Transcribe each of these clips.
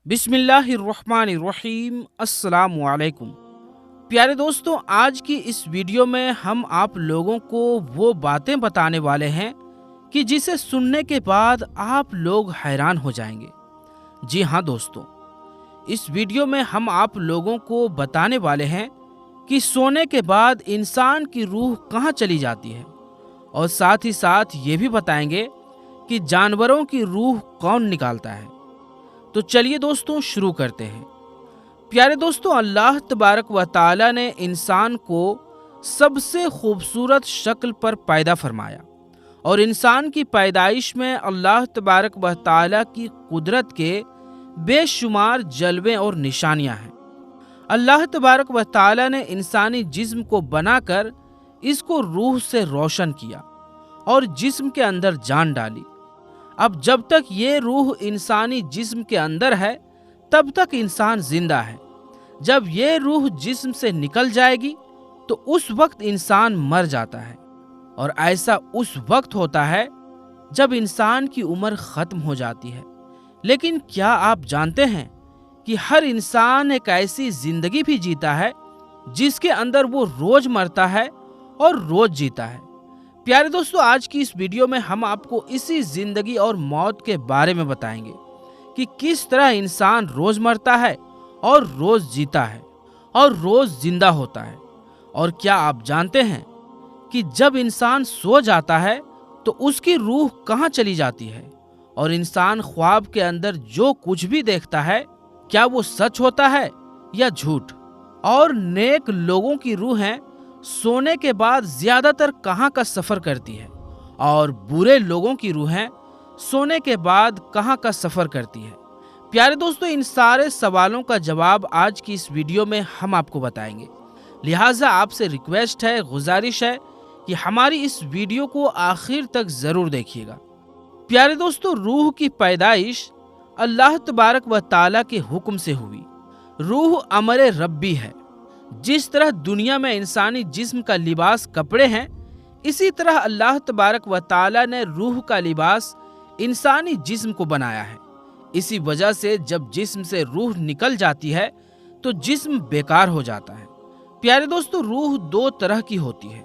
बिस्मिल्लाहिर्रहमानिर्रहीम। अस्सलामु अलैकुम। प्यारे दोस्तों, आज की इस वीडियो में हम आप लोगों को वो बातें बताने वाले हैं कि जिसे सुनने के बाद आप लोग हैरान हो जाएंगे। जी हाँ दोस्तों, इस वीडियो में हम आप लोगों को बताने वाले हैं कि सोने के बाद इंसान की रूह कहाँ चली जाती है, और साथ ही साथ ये भी बताएंगे कि जानवरों की रूह कौन निकालता है। तो चलिए दोस्तों शुरू करते हैं। प्यारे दोस्तों, अल्लाह तबारक व तआला ने इंसान को सबसे खूबसूरत शक्ल पर पैदा फरमाया, और इंसान की पैदाइश में अल्लाह तबारक व तआला की कुदरत के बेशुमार जलवे और निशानियां हैं। अल्लाह तबारक व तआला ने इंसानी जिस्म को बनाकर इसको रूह से रोशन किया और जिस्म के अंदर जान डाली। अब जब तक ये रूह इंसानी जिस्म के अंदर है तब तक इंसान जिंदा है। जब ये रूह जिस्म से निकल जाएगी तो उस वक्त इंसान मर जाता है, और ऐसा उस वक्त होता है जब इंसान की उम्र खत्म हो जाती है। लेकिन क्या आप जानते हैं कि हर इंसान एक ऐसी जिंदगी भी जीता है जिसके अंदर वो रोज मरता है और रोज जीता है। प्यारे दोस्तों, आज की इस वीडियो में हम आपको इसी जिंदगी और मौत के बारे में बताएंगे कि किस तरह इंसान रोज मरता है और रोज जीता है और रोज जिंदा होता है। और क्या आप जानते हैं कि जब इंसान सो जाता है तो उसकी रूह कहाँ चली जाती है, और इंसान ख्वाब के अंदर जो कुछ भी देखता है क्या वो सच होता है या झूठ। और नेक लोगों की रूहें सोने के बाद ज्यादातर कहाँ का सफर करती है, और बुरे लोगों की रूहें सोने के बाद कहाँ का सफर करती है। प्यारे दोस्तों, इन सारे सवालों का जवाब आज की इस वीडियो में हम आपको बताएंगे। लिहाजा आपसे रिक्वेस्ट है, गुजारिश है कि हमारी इस वीडियो को आखिर तक जरूर देखिएगा। प्यारे दोस्तों, रूह की पैदाइश अल्लाह तबारक व तआला के हुक्म से हुई। रूह अमरे रब्बी है। जिस तरह दुनिया में इंसानी जिस्म का लिबास कपड़े हैं, इसी तरह अल्लाह तबारक व तआला ने रूह का लिबास इंसानी जिस्म को बनाया है। इसी वजह से जब जिस्म से रूह निकल जाती है तो जिस्म बेकार हो जाता है। प्यारे दोस्तों, रूह दो तरह की होती है।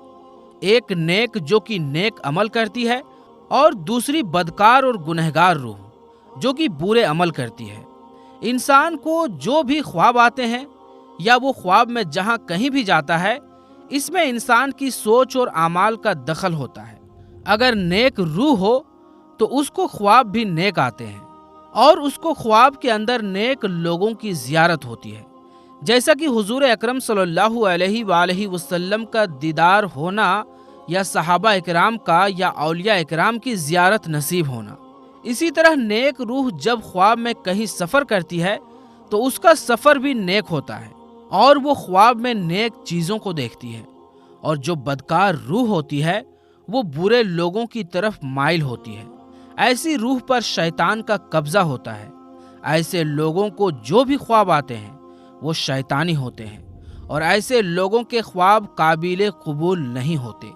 एक नेक जो कि नेक अमल करती है, और दूसरी बदकार और गुनहगार रूह जो कि बुरे अमल करती है। इंसान को जो भी ख्वाब आते हैं या वो ख्वाब में जहां कहीं भी जाता है, इसमें इंसान की सोच और आमाल का दखल होता है। अगर नेक रूह हो तो उसको ख्वाब भी नेक आते हैं, और उसको ख्वाब के अंदर नेक लोगों की जियारत होती है, जैसा कि हुजूर अकरम सल्लल्लाहु अलैहि वसल्लम का दीदार होना, या सहाबा इकराम का या औलिया इकराम की जियारत नसीब होना। इसी तरह नेक रूह जब ख्वाब में कहीं सफर करती है तो उसका सफर भी नेक होता है, और वो ख्वाब में नेक चीजों को देखती है। और जो बदकार रूह होती है वो बुरे लोगों की तरफ माइल होती है। ऐसी रूह पर शैतान का कब्जा होता है। ऐसे लोगों को जो भी ख्वाब आते हैं वो शैतानी होते हैं, और ऐसे लोगों के ख्वाब काबिले कबूल नहीं होते।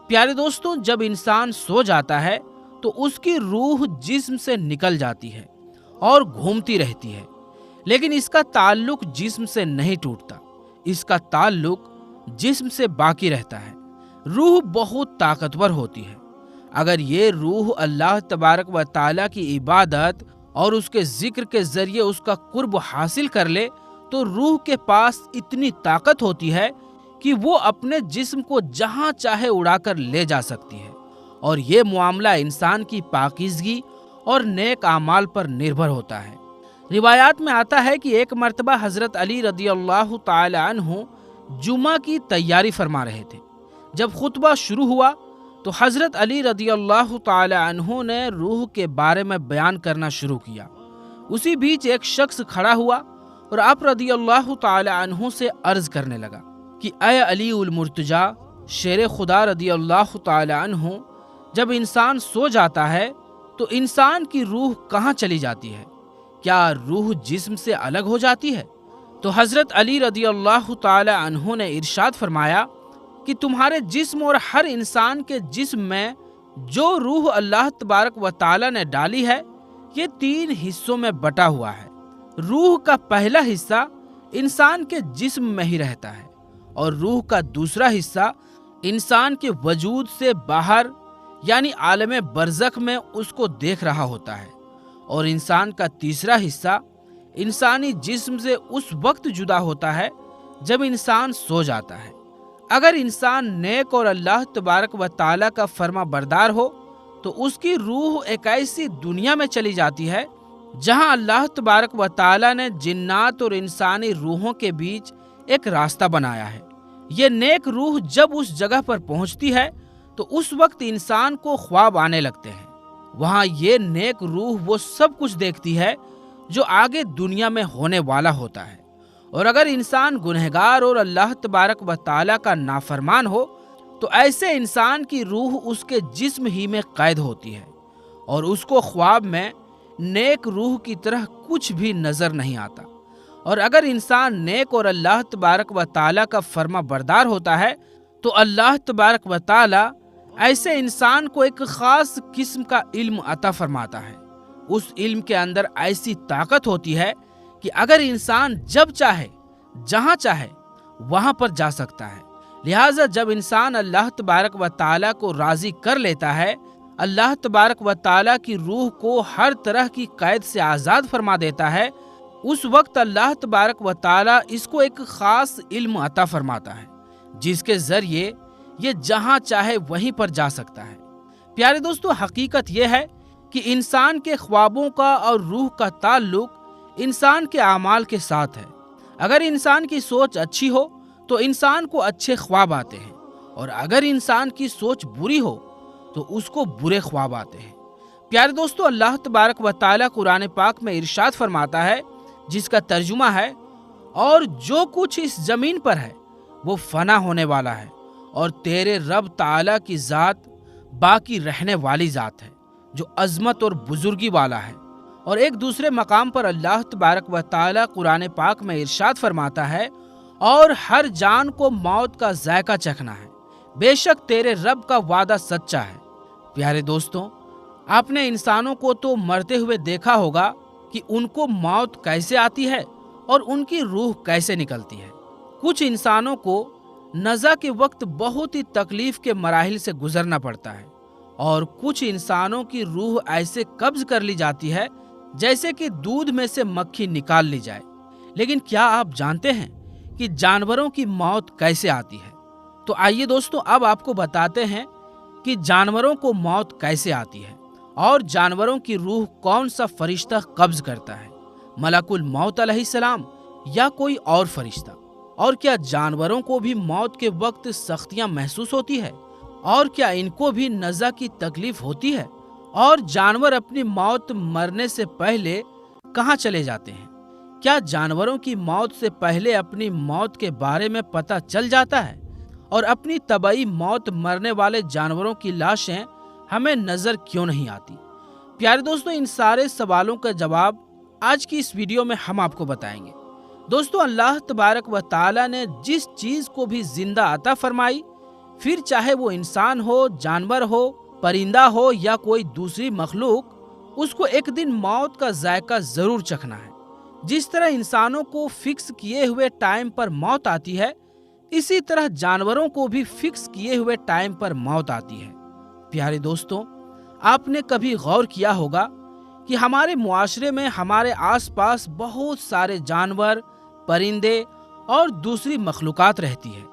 प्यारे दोस्तों, जब इंसान सो जाता है तो उसकी रूह जिस्म से निकल जाती है और घूमती रहती है, लेकिन इसका ताल्लुक जिस्म से नहीं टूटता। इसका ताल्लुक जिस्म से बाकी रहता है। रूह बहुत ताकतवर होती है। अगर ये रूह अल्लाह तबारक व तआला की इबादत और उसके जिक्र के जरिए उसका कुर्ब हासिल कर ले तो रूह के पास इतनी ताकत होती है कि वो अपने जिस्म को जहां चाहे उड़ाकर ले जा सकती है। और ये मामला इंसान की पाकीज़गी और नेक आमाल पर निर्भर होता है। रिवायात में आता है कि एक मर्तबा हजरत अली रदियल्लाहु ताला अन्हु जुमा की तैयारी फरमा रहे थे। जब खुतबा शुरू हुआ तो हजरत अली रदियल्लाहु ताला अन्हु ने रूह के बारे में बयान करना शुरू किया। उसी बीच एक शख्स खड़ा हुआ और आप रदियल्लाहु ताला अन्हु से अर्ज करने लगा कि अय अली उल मुर्तजा, शेर खुदा रदियल्लाहु ताला अन्हु, जब इंसान सो जाता है तो इंसान की रूह कहाँ चली जाती है? क्या रूह जिस्म से अलग हो जाती है? तो हजरत अली रदियल्लाहु ताला अन्हु ने इरशाद फरमाया कि तुम्हारे जिस्म और हर इंसान के जिस्म में जो रूह अल्लाह तबारक व ताला ने डाली है, ये 3 हिस्सों में बटा हुआ है। रूह का पहला हिस्सा इंसान के जिस्म में ही रहता है और रूह का दूसरा हिस्सा इंसान के वजूद से बाहर यानी आलम बरज़ख में उसको देख रहा होता है और इंसान का तीसरा हिस्सा इंसानी जिस्म से उस वक्त जुदा होता है जब इंसान सो जाता है। अगर इंसान नेक और अल्लाह तबारक व ताला का फर्मा बरदार हो तो उसकी रूह एक ऐसी दुनिया में चली जाती है जहां अल्लाह तबारक व ताला ने जिन्नात और इंसानी रूहों के बीच एक रास्ता बनाया है। ये नेक रूह जब उस जगह पर पहुंचती है तो उस वक्त इंसान को ख्वाब आने लगते हैं। वहां ये नेक रूह वो सब कुछ देखती है जो आगे दुनिया में होने वाला होता है। और अगर इंसान गुनहगार और अल्लाह तबारक व ताला का नाफरमान हो तो ऐसे इंसान की रूह उसके जिस्म ही में कैद होती है और उसको ख्वाब में नेक रूह की तरह कुछ भी नजर नहीं आता। और अगर इंसान नेक और अल्लाह तबारक व ताला का फर्मा बरदार होता है तो अल्लाह तबारक व ताला ऐसे इंसान को एक खास किस्म का इल्म अता फरमाता है। उस इल्म के अंदर ऐसी ताकत होती है कि अगर इंसान जब चाहे जहां चाहे वहां पर जा सकता है। लिहाजा जब इंसान अल्लाह तबारक व ताला को राजी कर लेता है, अल्लाह तबारक व ताला की रूह को हर तरह की कैद से आज़ाद फरमा देता है, उस वक्त अल्लाह तबारक व ताला इसको एक खास इल्म अता फरमाता है जिसके जरिए ये जहां चाहे वहीं पर जा सकता है। प्यारे दोस्तों, हकीकत यह है कि इंसान के ख्वाबों का और रूह का ताल्लुक इंसान के आमाल के साथ है। अगर इंसान की सोच अच्छी हो तो इंसान को अच्छे ख्वाब आते हैं और अगर इंसान की सोच बुरी हो तो उसको बुरे ख्वाब आते हैं। प्यारे दोस्तों, अल्लाह तबारक व ताला कुरान पाक में इरशाद फरमाता है जिसका तर्जुमा है, और जो कुछ इस जमीन पर है वो फना होने वाला है और तेरे रब ताला की जात बाकी रहने वाली जात है जो अजमत और बुजुर्गी वाला है। और एक दूसरे मकाम पर अल्लाह तबारक व ताला कुरान पाक में इरशाद फरमाता है, और हर जान को मौत का जायका चखना है, बेशक तेरे रब का वादा सच्चा है। प्यारे दोस्तों, आपने इंसानों को तो मरते हुए देखा होगा कि उनको मौत कैसे आती है और उनकी रूह कैसे निकलती है। कुछ इंसानों को नज़ा के वक्त बहुत ही तकलीफ के मराहिल से गुजरना पड़ता है और कुछ इंसानों की रूह ऐसे कब्ज कर ली जाती है जैसे कि दूध में से मक्खी निकाल ली जाए। लेकिन क्या आप जानते हैं कि जानवरों की मौत कैसे आती है? तो आइए दोस्तों, अब आपको बताते हैं कि जानवरों को मौत कैसे आती है और जानवरों की रूह कौन सा फरिश्ता कब्ज करता है, मलकुल मौत अलैहिस्सलाम या कोई और फरिश्ता। और क्या जानवरों को भी मौत के वक्त सख्तियां महसूस होती है और क्या इनको भी नज़ा की तकलीफ होती है? और जानवर अपनी मौत मरने से पहले कहाँ चले जाते हैं? क्या जानवरों की मौत से पहले अपनी मौत के बारे में पता चल जाता है? और अपनी तबाई मौत मरने वाले जानवरों की लाशें हमें नजर क्यों नहीं आती? प्यारे दोस्तों, इन सारे सवालों का जवाब आज की इस वीडियो में हम आपको बताएंगे। दोस्तों, अल्लाह तबारक व ताला ने जिस चीज को भी जिंदा अता फरमाई, फिर चाहे वो इंसान हो, जानवर हो, परिंदा हो या कोई दूसरी मखलूक, उसको एक दिन मौत का जायका जरूर चखना है। जिस तरह इंसानों को फिक्स किए हुए टाइम पर मौत आती है, इसी तरह जानवरों को भी फिक्स किए हुए टाइम पर मौत आती है। प्यारे दोस्तों, आपने कभी गौर किया होगा कि हमारे मुआशरे में हमारे आसपास बहुत सारे जानवर, परिंदे और दूसरी मखलूकात रहती है,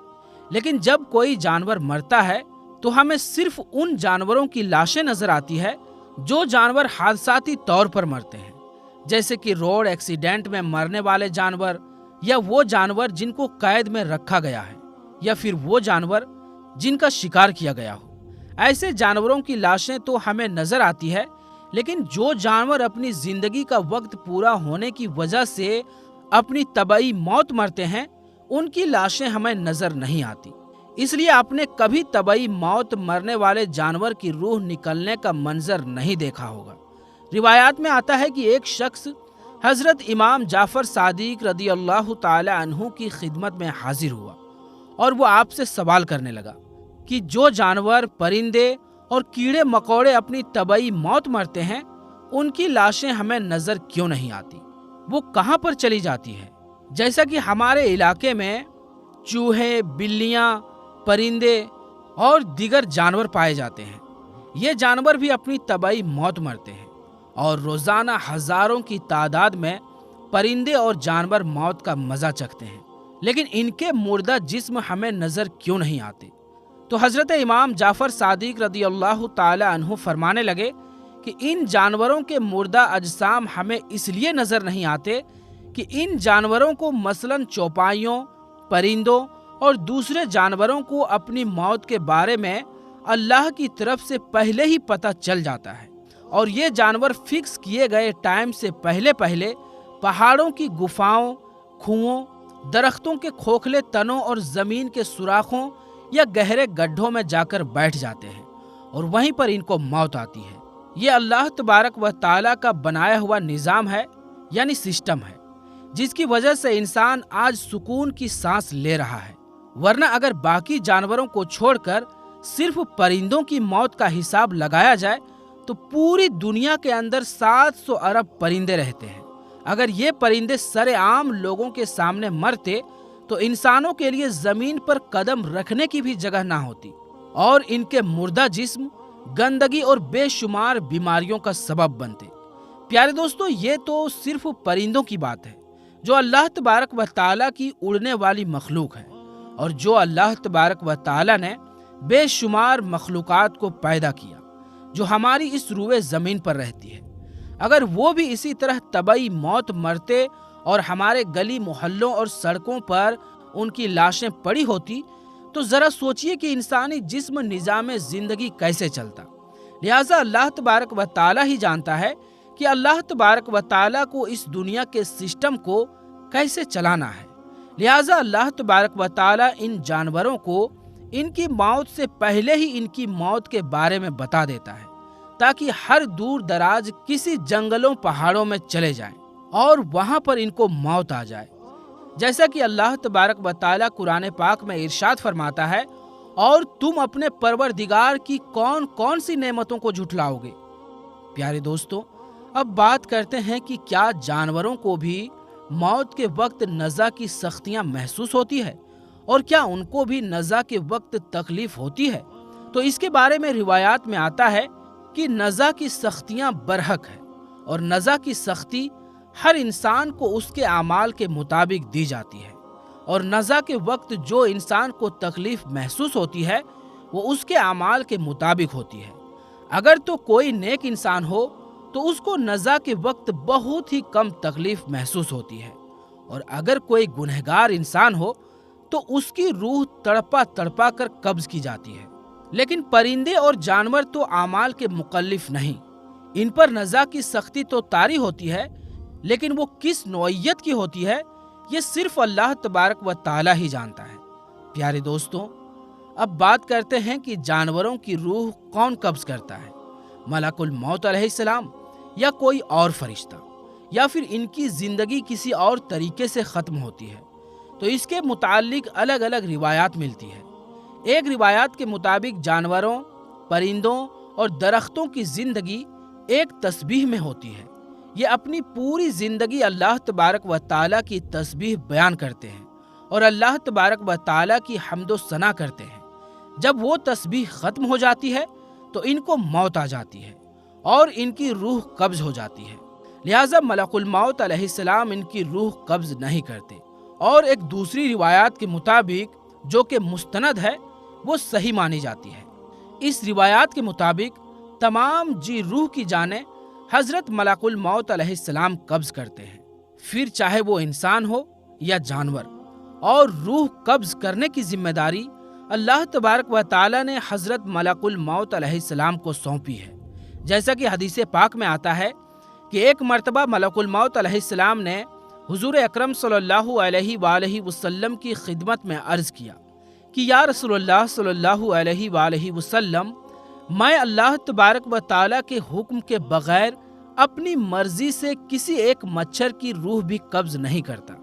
लेकिन जब कोई जानवर मरता है तो हमें सिर्फ उन जानवरों की लाशें नजर आती है जो जानवर हादसाती तौर पर मरते हैं, जैसे कि रोड एक्सीडेंट में मरने वाले जानवर या वो जानवर जिनको कैद में रखा गया है या फिर वो जानवर जिनका शिकार किया गया हो। ऐसे जानवरों की लाशें तो हमें नजर आती है, लेकिन जो जानवर अपनी जिंदगी का वक्त पूरा होने की वजह से अपनी तबाई मौत मरते हैं, उनकी लाशें हमें नजर नहीं आती। इसलिए आपने कभी तबाई मौत मरने वाले जानवर की रूह निकलने का मंजर नहीं देखा होगा। रिवायात में आता है कि एक शख्स हजरत इमाम जाफर सादिक रदी अल्लाह ताला अन्हु की खिदमत में हाजिर हुआ और वो आपसे सवाल करने लगा कि जो जानवर, परिंदे और कीड़े मकोड़े अपनी तबाई मौत मरते हैं, उनकी लाशें हमें नजर क्यों नहीं आती? वो कहाँ पर चली जाती है। जैसा कि हमारे इलाके में चूहे, बिल्लियां, परिंदे और दीगर जानवर पाए जाते हैं। ये जानवर भी अपनी तबाही मौत मरते हैं और रोजाना हजारों की तादाद में परिंदे और जानवर मौत का मजा चखते हैं, लेकिन इनके मुर्दा जिस्म हमें नजर क्यों नहीं आते। तो हजरत इमाम जाफर सादिक रदी अल्लाह ताला अन्हु फरमाने लगे कि इन जानवरों के मुर्दा अजसाम हमें इसलिए नजर नहीं आते कि इन जानवरों को मसलन चौपाइयों, परिंदों और दूसरे जानवरों को अपनी मौत के बारे में अल्लाह की तरफ से पहले ही पता चल जाता है और ये जानवर फिक्स किए गए टाइम से पहले पहले पहाड़ों की गुफाओं, कुओं, दरख्तों के खोखले तनों और जमीन के सुराखों या गहरे गड्ढों में जाकर बैठ जाते हैं और वहीं पर इनको मौत आती है। ये अल्लाह तबारक व ताला का बनाया हुआ निज़ाम है, यानी सिस्टम है, जिसकी वजह से इंसान आज सुकून की सांस ले रहा है। वरना अगर बाकी जानवरों को छोड़कर सिर्फ परिंदों की मौत का हिसाब लगाया जाए तो पूरी दुनिया के अंदर 700 अरब परिंदे रहते हैं। अगर ये परिंदे सरेआम लोगों के सामने मरते तो इंसानों के लिए जमीन पर कदम रखने की भी जगह ना होती और इनके मुर्दा जिस्म गंदगी और बेशुमार बीमारियों का सबब बनते। प्यारे दोस्तों, ये तो सिर्फ परिंदों की बात है जो अल्लाह तबारक व ताला की उड़ने वाली मखलूक है और जो अल्लाह तबारक व ताला ने बेशुमार मखलूकात को पैदा किया जो हमारी इस रूए जमीन पर रहती है। अगर वो भी इसी तरह तबाही मौत मरते और हमारे गली मोहल्लों और सड़कों पर उनकी लाशें पड़ी होती तो जरा सोचिए कि इंसानी जिस्म निज़ाम जिंदगी कैसे चलता। लिहाजा अल्लाह तबारक व ताला ही जानता है कि अल्लाह तबारक व ताला को इस दुनिया के सिस्टम को कैसे चलाना है। लिहाजा अल्लाह तबारक व ताला इन जानवरों को इनकी मौत से पहले ही इनकी मौत के बारे में बता देता है ताकि हर दूर दराज किसी जंगलों पहाड़ों में चले जाएं और वहां पर इनको मौत आ जाए। जैसा कि अल्लाह तबारक व ताला कुरान पाक में इरशाद फरमाता है, और तुम अपने परवरदिगार की कौन कौन सी नेमतों को झुठलाओगे। प्यारे दोस्तों, अब बात करते हैं कि क्या जानवरों को भी मौत के वक्त नज़ा की सख्तियां महसूस होती है और क्या उनको भी नज़ा के वक्त तकलीफ होती है। तो इसके बारे में रिवायात में आता है कि नज़ा की सख्तियां बरहक है और नज़ा की सख्ती हर इंसान को उसके आमाल के मुताबिक दी जाती है और नज़ा के वक्त जो इंसान को तकलीफ महसूस होती है वो उसके आमाल के मुताबिक होती है। अगर तो कोई नेक इंसान हो तो उसको नज़ा के वक्त बहुत ही कम तकलीफ महसूस होती है और अगर कोई गुनहगार इंसान हो तो उसकी रूह तड़पा तड़पा कर कब्ज की जाती है। लेकिन परिंदे और जानवर तो आमाल के मुकल्लिफ नहीं, इन पर नज़ा की सख्ती तो तारी होती है, लेकिन वो किस नौइयत की होती है ये सिर्फ अल्लाह तबारक व ताला ही जानता है। प्यारे दोस्तों, अब बात करते हैं कि जानवरों की रूह कौन कब्ज करता है, मलकुल मौत अलैहिस्सलाम या कोई और फरिश्ता, या फिर इनकी जिंदगी किसी और तरीके से खत्म होती है। तो इसके मुतालिक अलग अलग रिवायात मिलती है। एक रिवायात के मुताबिक जानवरों, परिंदों और दरख्तों की जिंदगी एक तस्बीह में होती है। ये अपनी पूरी जिंदगी अल्लाह तबारक व ताला की तस्बीह बयान करते हैं और अल्लाह तबारक व ताला की हम्दो सना करते हैं। जब वो तस्बीह खत्म हो जाती है तो इनको मौत आ जाती है और इनकी रूह कब्ज हो जाती है। लिहाजा मलकुल मौत अलैहिस्सलाम इनकी रूह कब्ज नहीं करते। और एक दूसरी रिवायात के मुताबिक जो कि मुस्तनद है वो सही मानी जाती है। इस रिवायात के मुताबिक तमाम जी रूह की जाने हजरत मलकुल मौत अलैहिस्सलाम कब्ज करते हैं, फिर चाहे वो इंसान हो या जानवर। और रूह कब्ज करने की जिम्मेदारी अल्लाह तबारक व ताला ने हजरत मलकुल मौत अलैहिस्सलाम को सौंपी है। जैसा कि हदीस पाक में आता है कि एक मर्तबा मलकुल मौत अलैहिस्सलाम ने हुजूर अकरम सल्लल्लाहु अलैहि वसल्लम की खिदमत में अर्ज किया कि या रसूलुल्लाह सल्लल्लाहु अलैहि वसल्लम, मैं अल्लाह तबारक व ताला के हुक्म के बगैर अपनी मर्जी से किसी एक मच्छर की रूह भी कब्ज नहीं करता।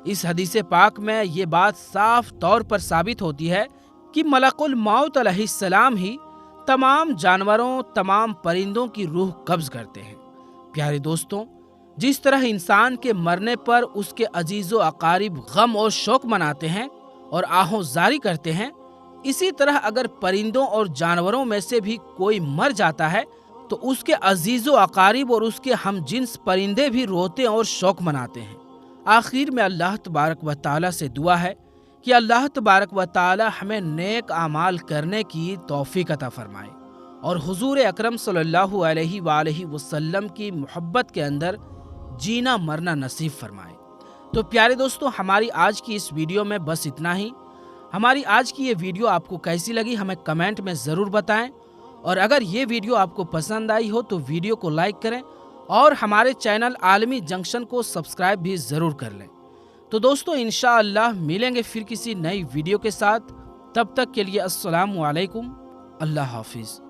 इस हदीस पाक में ये बात साफ तौर पर साबित होती है कि मलकुल मौत अलैहिस्सलाम ही तमाम जानवरों, तमाम परिंदों की रूह कब्ज करते हैं। प्यारे दोस्तों, جس طرح انسان کے مرنے پر اس کے عزیز و اقارب غم اور شوق مناتے ہیں اور آہوں زاری کرتے ہیں، اسی طرح اگر پرندوں اور جانوروں میں سے بھی کوئی مر جاتا ہے تو اس کے عزیز و اقارب اور اس کے ہم جنس پرندے بھی روتے اور شوق مناتے ہیں۔ آخر میں اللہ تبارک و تعالیٰ سے دعا ہے کہ اللہ تبارک و تعالیٰ ہمیں نیک اعمال کرنے کی توفیق عطا فرمائے اور حضور اکرم صلی اللہ علیہ وآلہ وسلم کی محبت کے اندر جینا مرنا نصیب فرمائے۔ تو پیارے دوستو، ہماری آج کی اس ویڈیو میں بس اتنا ہی۔ ہماری آج کی یہ ویڈیو آپ کو کیسی لگی ہمیں کمنٹ میں ضرور بتائیں، اور اگر یہ ویڈیو آپ کو پسند آئی ہو تو ویڈیو کو لائک کریں اور ہمارے چینل عالمی جنکشن کو سبسکرائب بھی ضرور کر لیں۔ تو دوستو، انشاءاللہ ملیں گے پھر کسی نئی ویڈیو کے ساتھ، تب تک کے لیے السلام علیکم، اللہ حافظ۔